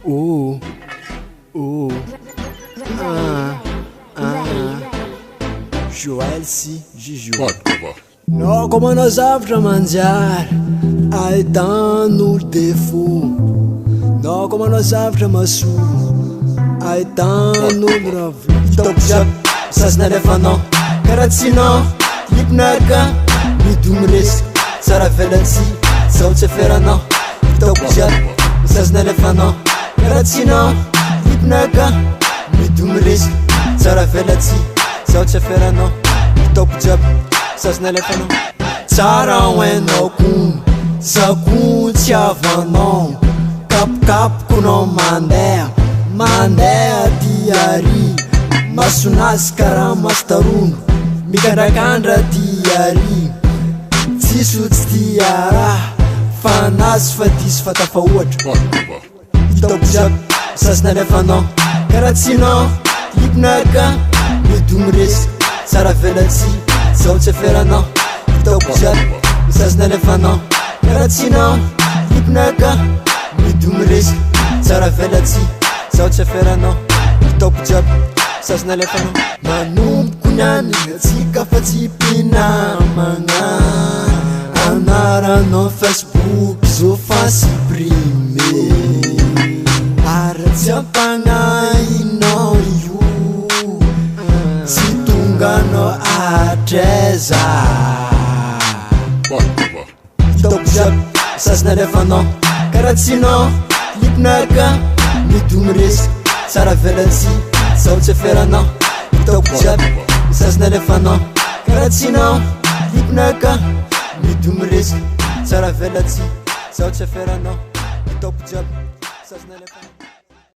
Oh, oh, Joel si Gigio. No, como nós zavatra mangiare ahitano defo. No, como nós zavatra maso ahitano ravo. Hitako jiaby sasina alefanao karaha tsinao liponaka midomy resaka tsara velatsy zaho tsy aferanao. Hitako jiaby sasina alefanao karaha tsinao liponaka midomy resaka tsara velatsy zaho tsy aferanao. Hitako jiaby sasina alefanao tsara ho hainao kony zako tsy avanao kapokapokonao mandeha ty ary masonazy karaha masotarono mikandrakandra ty ary tsisotsy ty araha fa nazy fa disy fa tafa ohatra. Hitako jiaby sasina alefanao karaha tsinao liponaka midomy resaka tsara velatsy zaho tsy aferanao. Hitako jiaby sasina alefanao karaha tsinao liponaka midomy resaka tsara velatsy zaho tsy aferanao. Hitako jiaby sasina alefanao manomboko niany atsika fa tsy mpinamagna anaranao Facebook zo fa supprime ara-tsy ampagnainao io tsy tonganao atreza. Hitako jiaby sasina alefanao karaha tsinao liponaka midomy resaka tsara velatsy zaho tsy aferanao. Hitako jiaby sasina alefanao karaha tsinao liponaka midomy resaka tsara velatsy zaho tsy aferanao. Hitako jiaby sasina alefanao.